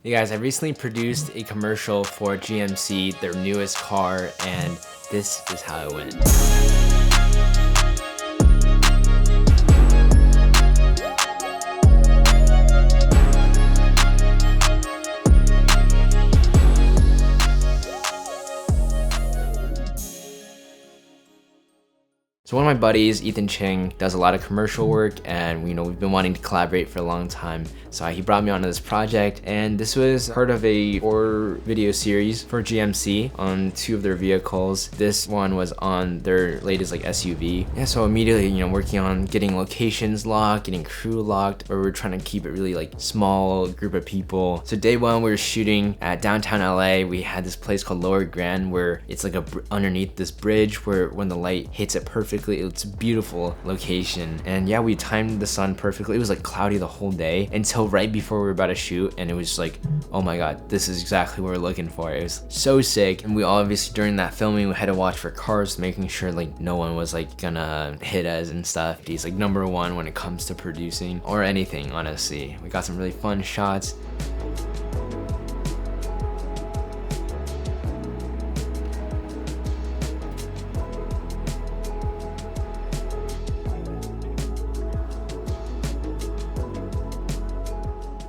Hey guys, I recently produced a commercial for GMC, their newest car, and this is how it went. So one of my buddies, Ethan Chang, does a lot of commercial work, and we've been wanting to collaborate for a long time. So he brought me onto this project, and this was part of a horror video series for GMC on 2 of their vehicles. This one was on their latest SUV. Yeah, so immediately, working on getting locations locked, getting crew locked, where we're trying to keep it really small group of people. So day 1, we were shooting at downtown LA. We had this place called Lower Grand, where it's underneath this bridge, where when the light hits it perfectly, it's a beautiful location. And yeah, we timed the sun perfectly. It was cloudy the whole day until right before we were about to shoot, and it was oh my god, this is exactly what we're looking for. It was so sick. And we obviously, during that filming, we had to watch for cars, making sure no one was gonna hit us and stuff. He's number 1 when it comes to producing or anything, honestly. We got some really fun shots.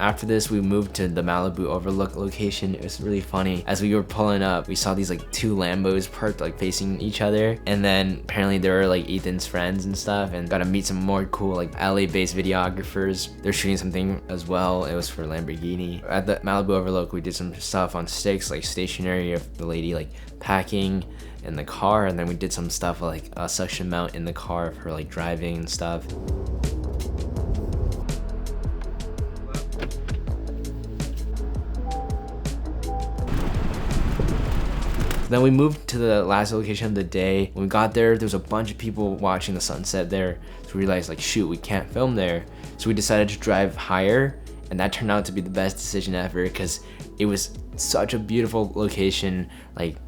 After this, we moved to the Malibu overlook location. It was really funny. As we were pulling up, we saw these 2 Lambos parked facing each other, and then apparently they were Ethan's friends and stuff, and got to meet some more cool LA-based videographers. They're shooting something as well. It was for Lamborghini. At the Malibu overlook, we did some stuff on sticks, stationary of the lady packing in the car, and then we did some stuff a suction mount in the car of her driving and stuff. Then we moved to the last location of the day. When we got there was a bunch of people watching the sunset there. So we realized shoot, we can't film there. So we decided to drive higher, and that turned out to be the best decision ever because it was such a beautiful location.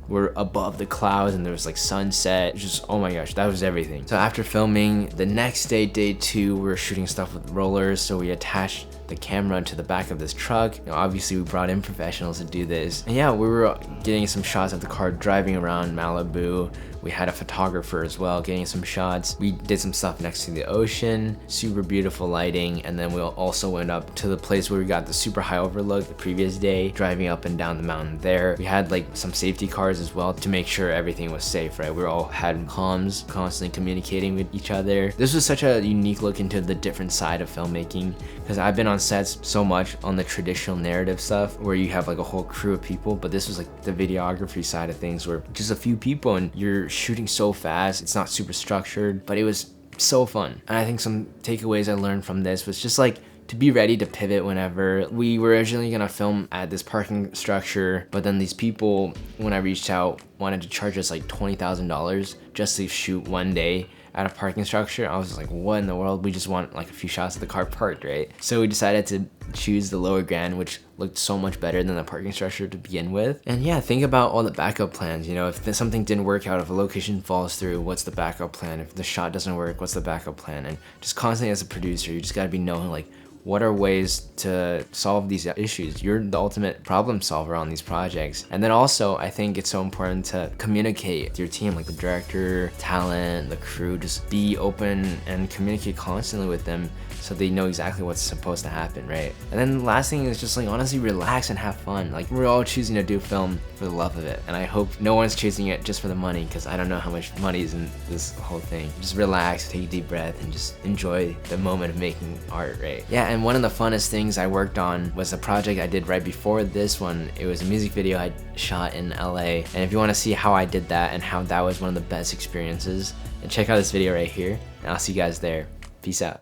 We're above the clouds and there was sunset. Just, oh my gosh, that was everything. So after filming, the next day, day 2, we were shooting stuff with rollers. So we attached the camera to the back of this truck. Obviously we brought in professionals to do this. And yeah, we were getting some shots of the car driving around Malibu. We had a photographer as well getting some shots. We did some stuff next to the ocean, super beautiful lighting. And then we also went up to the place where we got the super high overlook the previous day, driving up and down the mountain there. We had some safety cars as well to make sure everything was safe, right? We all had comms, constantly communicating with each other. This was such a unique look into the different side of filmmaking, because I've been on sets so much on the traditional narrative stuff where you have a whole crew of people, but this was the videography side of things where just a few people and you're shooting so fast. It's not super structured, but it was so fun. And I think some takeaways I learned from this was just to be ready to pivot whenever. We were originally gonna film at this parking structure, but then these people, when I reached out, wanted to charge us $20,000 just to shoot one day at a parking structure. I was just what in the world? We just want a few shots of the car parked, right? So we decided to choose the Lower Grand, which looked so much better than the parking structure to begin with. And yeah, think about all the backup plans. If something didn't work out, if a location falls through, what's the backup plan? If the shot doesn't work, what's the backup plan? And just constantly as a producer, you just gotta be knowing what are ways to solve these issues? You're the ultimate problem solver on these projects. And then also, I think it's so important to communicate with your team, the director, talent, the crew. Just be open and communicate constantly with them so they know exactly what's supposed to happen, right? And then the last thing is just honestly relax and have fun. We're all choosing to do film for the love of it. And I hope no one's choosing it just for the money, because I don't know how much money is in this whole thing. Just relax, take a deep breath, and just enjoy the moment of making art, right? Yeah, and one of the funnest things I worked on was a project I did right before this one. It was a music video I shot in LA. And if you want to see how I did that and how that was one of the best experiences, then check out this video right here, and I'll see you guys there. Peace out.